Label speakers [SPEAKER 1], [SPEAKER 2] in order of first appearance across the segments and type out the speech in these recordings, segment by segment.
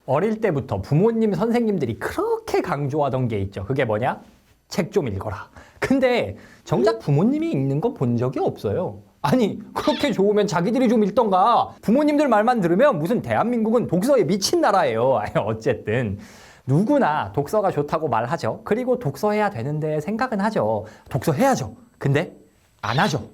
[SPEAKER 1] 어릴 때부터 부모님, 선생님들이 그렇게 강조하던 게 있죠. 그게 뭐냐? 책 좀 읽어라. 근데 정작 부모님이 읽는 거 본 적이 없어요. 아니, 그렇게 좋으면 자기들이 좀 읽던가. 부모님들 말만 들으면 무슨 대한민국은 독서에 미친 나라예요. 아니, 어쨌든 누구나 독서가 좋다고 말하죠. 그리고 독서해야 되는데 생각은 하죠. 독서해야죠. 근데 안 하죠.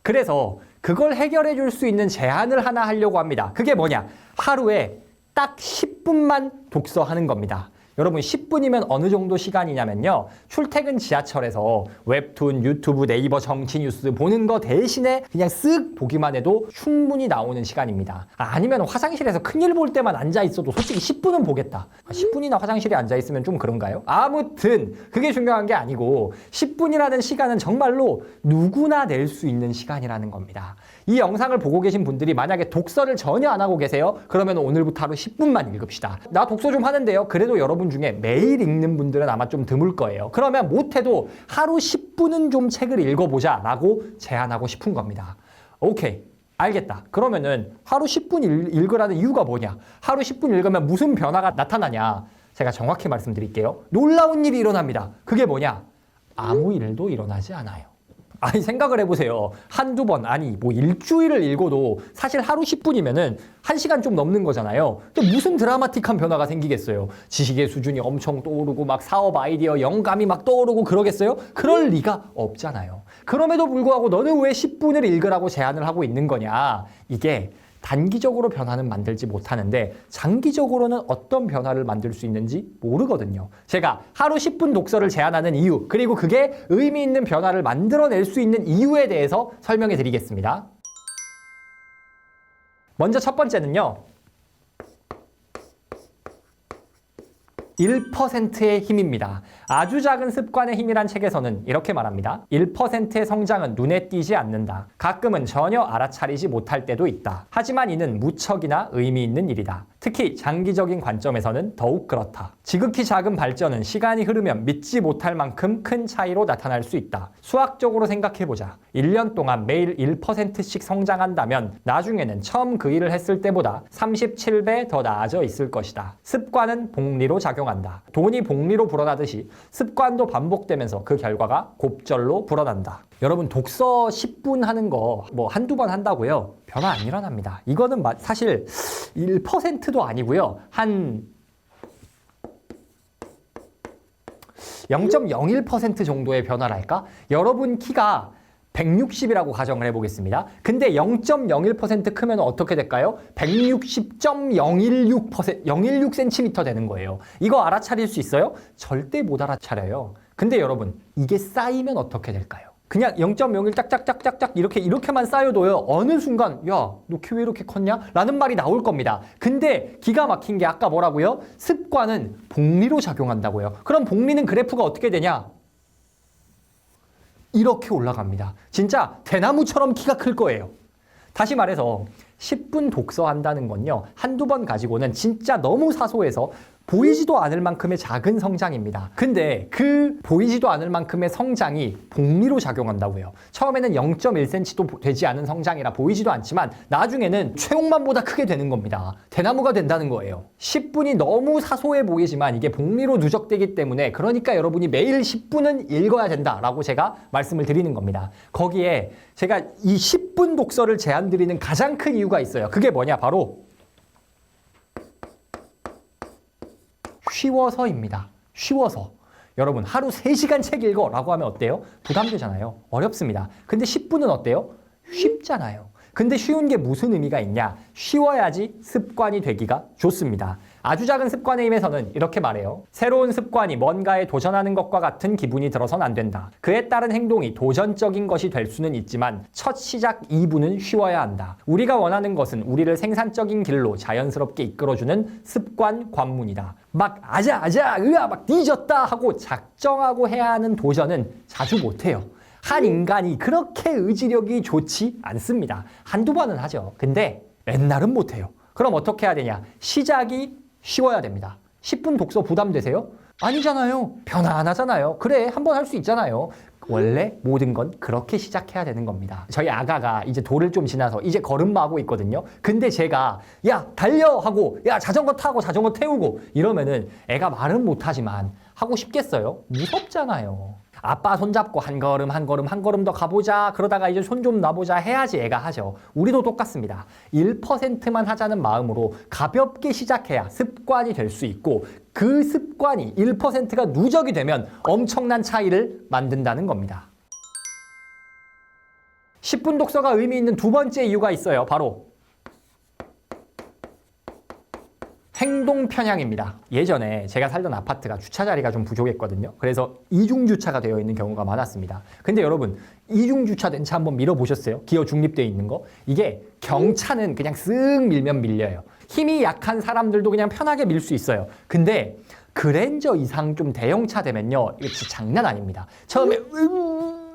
[SPEAKER 1] 그래서 그걸 해결해 줄 수 있는 제안을 하나 하려고 합니다. 그게 뭐냐? 하루에 딱 10분만 독서하는 겁니다. 여러분 10분이면 어느 정도 시간이냐면요. 출퇴근 지하철에서 웹툰, 유튜브, 네이버 정치 뉴스 보는 거 대신에 그냥 쓱 보기만 해도 충분히 나오는 시간입니다. 아니면 화장실에서 큰일 볼 때만 앉아 있어도 솔직히 10분은 보겠다. 10분이나 화장실에 앉아 있으면 좀 그런가요? 아무튼 그게 중요한 게 아니고 10분이라는 시간은 정말로 누구나 낼 수 있는 시간이라는 겁니다. 이 영상을 보고 계신 분들이 만약에 독서를 전혀 안 하고 계세요? 그러면 오늘부터 하루 10분만 읽읍시다. 나 독서 좀 하는데요. 그래도 여러분 중에 매일 읽는 분들은 아마 좀 드물 거예요. 그러면 못해도 하루 10분은 좀 책을 읽어보자 라고 제안하고 싶은 겁니다. 오케이. 알겠다. 그러면은 하루 10분 읽으라는 이유가 뭐냐? 하루 10분 읽으면 무슨 변화가 나타나냐? 제가 정확히 말씀드릴게요. 놀라운 일이 일어납니다. 그게 뭐냐? 아무 일도 일어나지 않아요. 아니 생각을 해보세요. 한두 번 아니 뭐 일주일을 읽어도 사실 하루 10분이면은 1시간 좀 넘는 거잖아요. 근데 무슨 드라마틱한 변화가 생기겠어요. 지식의 수준이 엄청 떠오르고 막 사업 아이디어 영감이 막 떠오르고 그러겠어요? 그럴 리가 없잖아요. 그럼에도 불구하고 너는 왜 10분을 읽으라고 제안을 하고 있는 거냐? 이게 단기적으로 변화는 만들지 못하는데 장기적으로는 어떤 변화를 만들 수 있는지 모르거든요. 제가 하루 10분 독서를 제안하는 이유, 그리고 그게 의미 있는 변화를 만들어낼 수 있는 이유에 대해서 설명해 드리겠습니다. 먼저 첫 번째는요. 1%의 힘입니다. 아주 작은 습관의 힘이란 책에서는 이렇게 말합니다. 1%의 성장은 눈에 띄지 않는다. 가끔은 전혀 알아차리지 못할 때도 있다. 하지만 이는 무척이나 의미 있는 일이다. 특히 장기적인 관점에서는 더욱 그렇다. 지극히 작은 발전은 시간이 흐르면 믿지 못할 만큼 큰 차이로 나타날 수 있다. 수학적으로 생각해보자. 1년 동안 매일 1%씩 성장한다면 나중에는 처음 그 일을 했을 때보다 37배 더 나아져 있을 것이다. 습관은 복리로 작용한다. 돈이 복리로 불어나듯이 습관도 반복되면서 그 결과가 곱절로 불어난다. 여러분 독서 10분 하는 거 뭐 한두 번 한다고요? 변화 안 일어납니다. 이거는 사실 1%도 아니고요. 한 0.01% 정도의 변화랄까? 여러분 키가 160이라고 가정을 해보겠습니다. 근데 0.01% 크면 어떻게 될까요? 160.016cm 되는 거예요. 이거 알아차릴 수 있어요? 절대 못 알아차려요. 근데 여러분 이게 쌓이면 어떻게 될까요? 그냥 0.01 짝짝짝짝짝 이렇게만 쌓여도요. 어느 순간 야, 너 키 왜 이렇게 컸냐? 라는 말이 나올 겁니다. 근데 기가 막힌 게 아까 뭐라고요? 습관은 복리로 작용한다고요. 그럼 복리는 그래프가 어떻게 되냐? 이렇게 올라갑니다. 진짜 대나무처럼 키가 클 거예요. 다시 말해서 10분 독서한다는 건요. 한두 번 가지고는 진짜 너무 사소해서 보이지도 않을 만큼의 작은 성장입니다. 근데 그 보이지도 않을 만큼의 성장이 복리로 작용한다고요. 처음에는 0.1cm도 되지 않은 성장이라 보이지도 않지만 나중에는 최홍만보다 크게 되는 겁니다. 대나무가 된다는 거예요. 10분이 너무 사소해 보이지만 이게 복리로 누적되기 때문에 그러니까 여러분이 매일 10분은 읽어야 된다라고 제가 말씀을 드리는 겁니다. 거기에 제가 이 10분 독서를 제안드리는 가장 큰 이유가 있어요. 그게 뭐냐? 바로 쉬워서입니다. 쉬워서. 여러분 하루 3시간 책 읽어 라고 하면 어때요? 부담되잖아요. 어렵습니다. 근데 10분은 어때요? 쉽잖아요. 근데 쉬운 게 무슨 의미가 있냐? 쉬워야지 습관이 되기가 좋습니다. 아주 작은 습관의 힘에서는 이렇게 말해요. 새로운 습관이 뭔가에 도전하는 것과 같은 기분이 들어선 안 된다. 그에 따른 행동이 도전적인 것이 될 수는 있지만 첫 시작 2분은 쉬워야 한다. 우리가 원하는 것은 우리를 생산적인 길로 자연스럽게 이끌어주는 습관 관문이다. 막 아자 으아 막 뒤졌다 하고 작정하고 해야 하는 도전은 자주 못해요. 한 인간이 그렇게 의지력이 좋지 않습니다. 한두 번은 하죠. 근데 맨날은 못해요. 그럼 어떻게 해야 되냐? 시작이 쉬워야 됩니다. 10분 독서 부담되세요? 아니잖아요. 변화 안 하잖아요. 그래, 한 번 할 수 있잖아요. 원래 모든 건 그렇게 시작해야 되는 겁니다. 저희 아가가 이제 돌을 좀 지나서 이제 걸음마하고 있거든요. 근데 제가 야 달려 하고 야 자전거 타고 자전거 태우고 이러면은 애가 말은 못하지만 하고 싶겠어요? 무섭잖아요. 아빠 손잡고 한 걸음 한 걸음 한 걸음 더 가보자. 그러다가 이제 손 좀 놔보자 해야지 애가 하죠. 우리도 똑같습니다. 1%만 하자는 마음으로 가볍게 시작해야 습관이 될 수 있고 그 습관이 1%가 누적이 되면 엄청난 차이를 만든다는 겁니다. 10분 독서가 의미 있는 두 번째 이유가 있어요. 바로 행동 편향입니다. 예전에 제가 살던 아파트가 주차 자리가 좀 부족했거든요. 그래서 이중 주차가 되어 있는 경우가 많았습니다. 근데 여러분 이중 주차된 차 한번 밀어보셨어요? 기어 중립되어 있는 거? 이게 경차는 그냥 쓱 밀면 밀려요. 힘이 약한 사람들도 그냥 편하게 밀 수 있어요. 근데 그랜저 이상 좀 대형차 되면요, 이거 진짜 장난 아닙니다. 처음에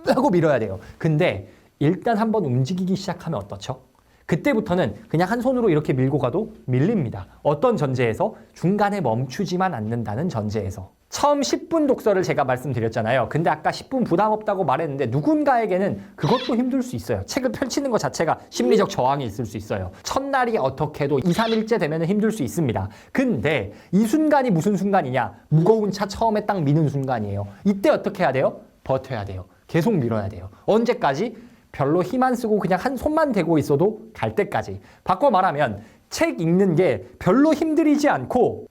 [SPEAKER 1] 하고 밀어야 돼요. 근데 일단 한번 움직이기 시작하면 어떻죠? 그때부터는 그냥 한 손으로 이렇게 밀고 가도 밀립니다. 어떤 전제에서? 중간에 멈추지만 않는다는 전제에서. 처음 10분 독서를 제가 말씀드렸잖아요. 근데 아까 10분 부담 없다고 말했는데 누군가에게는 그것도 힘들 수 있어요. 책을 펼치는 것 자체가 심리적 저항이 있을 수 있어요. 첫날이 어떻게도 2, 3일째 되면 힘들 수 있습니다. 근데 이 순간이 무슨 순간이냐? 무거운 차 처음에 딱 미는 순간이에요. 이때 어떻게 해야 돼요? 버텨야 돼요. 계속 밀어야 돼요. 언제까지? 별로 힘 안 쓰고 그냥 한 손만 대고 있어도 갈 때까지. 바꿔 말하면 책 읽는 게 별로 힘들이지 않고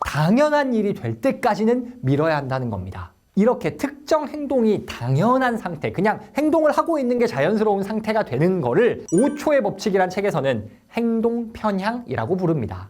[SPEAKER 1] 당연한 일이 될 때까지는 밀어야 한다는 겁니다. 이렇게 특정 행동이 당연한 상태, 그냥 행동을 하고 있는 게 자연스러운 상태가 되는 거를 5초의 법칙이란 책에서는 행동 편향이라고 부릅니다.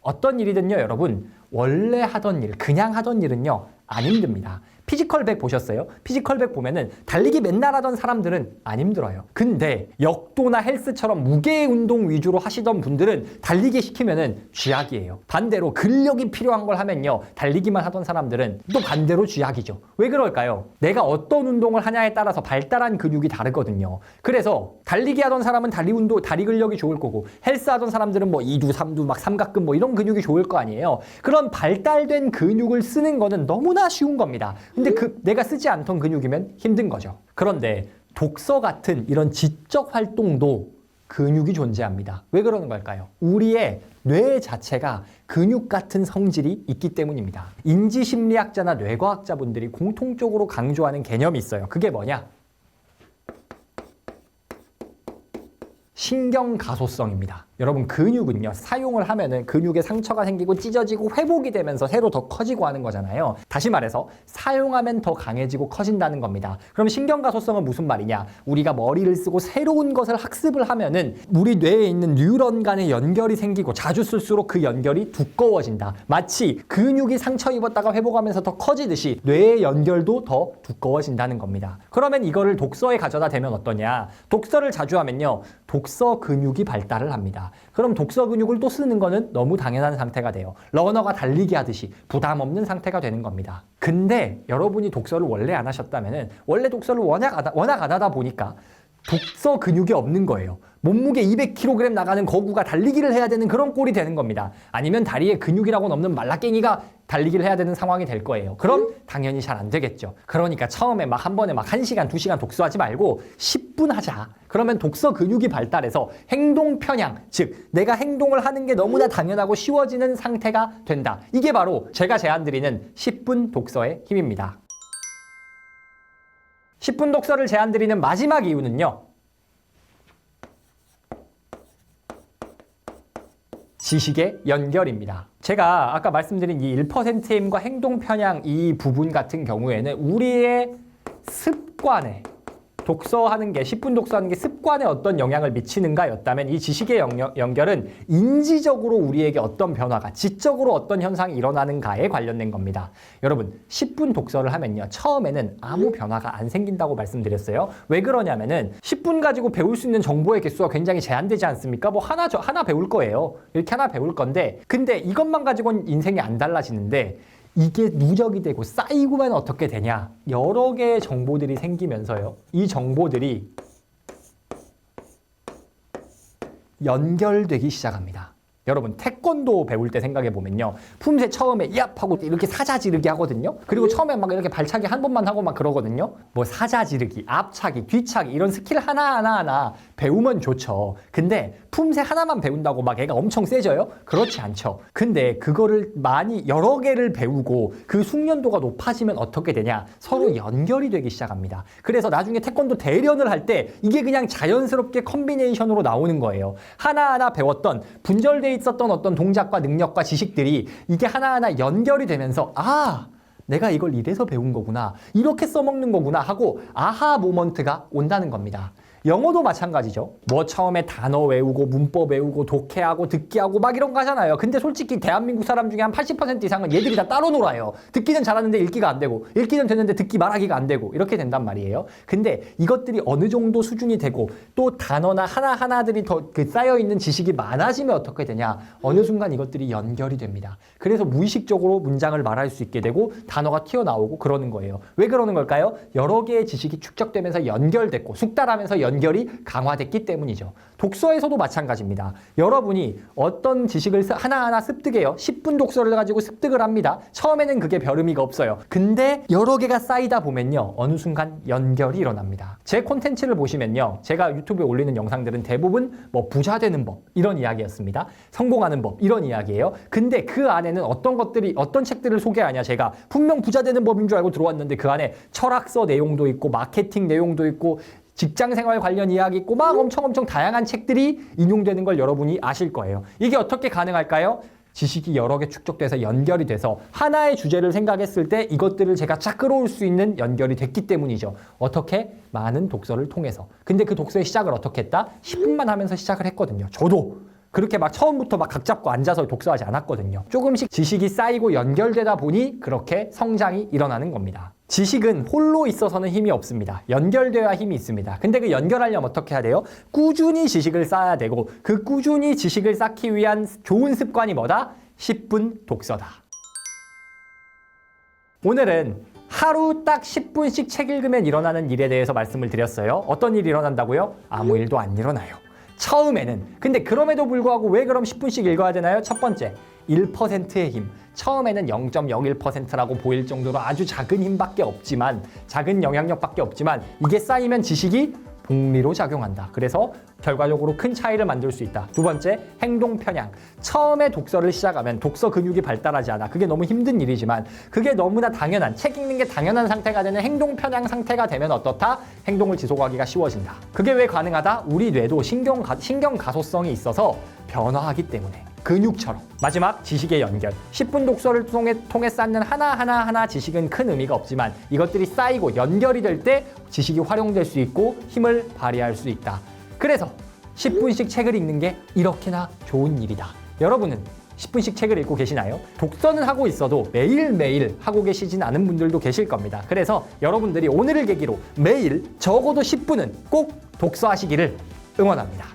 [SPEAKER 1] 어떤 일이든요, 여러분, 원래 하던 일, 그냥 하던 일은요, 안 힘듭니다. 피지컬 100 보셨어요? 피지컬 100 보면은 달리기 맨날 하던 사람들은 안 힘들어요. 근데 역도나 헬스처럼 무게 운동 위주로 하시던 분들은 달리기 시키면은 쥐약이에요. 반대로 근력이 필요한 걸 하면요, 달리기만 하던 사람들은 또 반대로 쥐약이죠. 왜 그럴까요? 내가 어떤 운동을 하냐에 따라서 발달한 근육이 다르거든요. 그래서 달리기 하던 사람은 다리 근력이 좋을 거고, 헬스 하던 사람들은 뭐 2두, 3두, 막 삼각근 뭐 이런 근육이 좋을 거 아니에요. 그런 발달된 근육을 쓰는 거는 너무나 쉬운 겁니다. 근데 내가 쓰지 않던 근육이면 힘든 거죠. 그런데 독서 같은 이런 지적 활동도 근육이 존재합니다. 왜 그러는 걸까요? 우리의 뇌 자체가 근육 같은 성질이 있기 때문입니다. 인지심리학자나 뇌과학자분들이 공통적으로 강조하는 개념이 있어요. 그게 뭐냐? 신경가소성입니다. 여러분, 근육은요, 사용을 하면은 근육에 상처가 생기고 찢어지고 회복이 되면서 새로 더 커지고 하는 거잖아요. 다시 말해서 사용하면 더 강해지고 커진다는 겁니다. 그럼 신경가소성은 무슨 말이냐? 우리가 머리를 쓰고 새로운 것을 학습을 하면은 우리 뇌에 있는 뉴런 간의 연결이 생기고 자주 쓸수록 그 연결이 두꺼워진다. 마치 근육이 상처 입었다가 회복하면서 더 커지듯이 뇌의 연결도 더 두꺼워진다는 겁니다. 그러면 이거를 독서에 가져다 대면 어떠냐? 독서를 자주 하면요, 독서 근육이 발달을 합니다. 그럼 독서 근육을 또 쓰는 거는 너무 당연한 상태가 돼요. 러너가 달리기 하듯이 부담 없는 상태가 되는 겁니다. 근데 여러분이 독서를 원래 안 하셨다면은, 원래 독서를 워낙 안 하다 보니까 독서 근육이 없는 거예요. 몸무게 200kg 나가는 거구가 달리기를 해야 되는 그런 꼴이 되는 겁니다. 아니면 다리에 근육이라고는 없는 말라깽이가 달리기를 해야 되는 상황이 될 거예요. 그럼 당연히 잘 안 되겠죠. 그러니까 처음에 막 한 번에 막 1시간, 2시간 독서하지 말고 10분 하자. 그러면 독서 근육이 발달해서 행동 편향, 즉 내가 행동을 하는 게 너무나 당연하고 쉬워지는 상태가 된다. 이게 바로 제가 제안드리는 10분 독서의 힘입니다. 10분 독서를 제안드리는 마지막 이유는요, 지식의 연결입니다. 제가 아까 말씀드린 이 1%의 힘과 행동 편향 이 부분 같은 경우에는 우리의 습관에, 독서하는 게, 10분 독서하는 게 습관에 어떤 영향을 미치는가였다면, 이 지식의 연결은 인지적으로 우리에게 어떤 변화가, 지적으로 어떤 현상이 일어나는가에 관련된 겁니다. 여러분, 10분 독서를 하면요, 처음에는 아무 변화가 안 생긴다고 말씀드렸어요. 왜 그러냐면은 10분 가지고 배울 수 있는 정보의 개수가 굉장히 제한되지 않습니까? 뭐 하나 배울 거예요. 이렇게 하나 배울 건데, 근데 이것만 가지고는 인생이 안 달라지는데, 이게 누적이 되고 쌓이고만 어떻게 되냐? 여러 개의 정보들이 생기면서요, 이 정보들이 연결되기 시작합니다. 여러분 태권도 배울 때 생각해보면요, 품새 처음에 이압하고 이렇게 사자지르기 하거든요. 그리고 처음에 막 이렇게 발차기 한 번만 하고 막 그러거든요. 뭐 사자지르기, 앞차기, 뒤차기 이런 스킬 하나하나 배우면 좋죠. 근데 품새 하나만 배운다고 막 애가 엄청 세져요? 그렇지 않죠. 근데 그거를 많이 여러 개를 배우고 그 숙련도가 높아지면 어떻게 되냐, 서로 연결이 되기 시작합니다. 그래서 나중에 태권도 대련을 할 때 이게 그냥 자연스럽게 컨비네이션으로 나오는 거예요. 하나하나 배웠던 분절돼 있었던 어떤 동작과 능력과 지식들이 이게 하나하나 연결이 되면서 아, 내가 이걸 이래서 배운 거구나, 이렇게 써먹는 거구나 하고 아하 모먼트가 온다는 겁니다. 영어도 마찬가지죠. 뭐 처음에 단어 외우고 문법 외우고 독해하고 듣기하고 막 이런 거 하잖아요. 근데 솔직히 대한민국 사람 중에 한 80% 이상은 얘들이 다 따로 놀아요. 듣기는 잘하는데 읽기가 안 되고, 읽기는 되는데 듣기 말하기가 안 되고, 이렇게 된단 말이에요. 근데 이것들이 어느 정도 수준이 되고 또 단어나 하나하나들이 더 쌓여있는 지식이 많아지면 어떻게 되냐, 어느 순간 이것들이 연결이 됩니다. 그래서 무의식적으로 문장을 말할 수 있게 되고 단어가 튀어나오고 그러는 거예요. 왜 그러는 걸까요? 여러 개의 지식이 축적되면서 연결됐고 숙달하면서 연결이 강화됐기 때문이죠. 독서에서도 마찬가지입니다. 여러분이 어떤 지식을 하나하나 습득해요. 10분 독서를 가지고 습득을 합니다. 처음에는 그게 별 의미가 없어요. 근데 여러 개가 쌓이다 보면요, 어느 순간 연결이 일어납니다. 제 콘텐츠를 보시면요, 제가 유튜브에 올리는 영상들은 대부분 뭐 부자 되는 법 이런 이야기였습니다. 성공하는 법 이런 이야기예요. 근데 그 안에는 어떤 것들이, 어떤 책들을 소개하냐, 제가 분명 부자 되는 법인 줄 알고 들어왔는데 그 안에 철학서 내용도 있고 마케팅 내용도 있고 직장생활 관련 이야기 있고 막 엄청 다양한 책들이 인용되는 걸 여러분이 아실 거예요. 이게 어떻게 가능할까요? 지식이 여러 개 축적돼서 연결이 돼서 하나의 주제를 생각했을 때 이것들을 제가 쫙 끌어올 수 있는 연결이 됐기 때문이죠. 어떻게? 많은 독서를 통해서. 근데 그 독서의 시작을 어떻게 했다? 10분만 하면서 시작을 했거든요. 저도 그렇게 막 처음부터 막 각 잡고 앉아서 독서하지 않았거든요. 조금씩 지식이 쌓이고 연결되다 보니 그렇게 성장이 일어나는 겁니다. 지식은 홀로 있어서는 힘이 없습니다. 연결되어야 힘이 있습니다. 근데 그 연결하려면 어떻게 해야 돼요? 꾸준히 지식을 쌓아야 되고, 그 꾸준히 지식을 쌓기 위한 좋은 습관이 뭐다? 10분 독서다. 오늘은 하루 딱 10분씩 책 읽으면 일어나는 일에 대해서 말씀을 드렸어요. 어떤 일이 일어난다고요? 아무 일도 안 일어나요. 처음에는. 근데 그럼에도 불구하고 왜 그럼 10분씩 읽어야 되나요? 첫 번째, 1%의 힘. 처음에는 0.01%라고 보일 정도로 아주 작은 힘밖에 없지만, 작은 영향력밖에 없지만 이게 쌓이면 지식이 복리로 작용한다. 그래서 결과적으로 큰 차이를 만들 수 있다. 두 번째, 행동 편향. 처음에 독서를 시작하면 독서 근육이 발달하지 않아. 그게 너무 힘든 일이지만 그게 너무나 당연한, 책 읽는 게 당연한 상태가 되는 행동 편향 상태가 되면 어떻다? 행동을 지속하기가 쉬워진다. 그게 왜 가능하다? 우리 뇌도 신경 가소성이 있어서 변화하기 때문에. 근육처럼. 마지막, 지식의 연결. 10분 독서를 통해 쌓는 하나 지식은 큰 의미가 없지만 이것들이 쌓이고 연결이 될 때 지식이 활용될 수 있고 힘을 발휘할 수 있다. 그래서 10분씩 책을 읽는 게 이렇게나 좋은 일이다. 여러분은 10분씩 책을 읽고 계시나요? 독서는 하고 있어도 매일매일 하고 계시진 않은 분들도 계실 겁니다. 그래서 여러분들이 오늘을 계기로 매일 적어도 10분은 꼭 독서하시기를 응원합니다.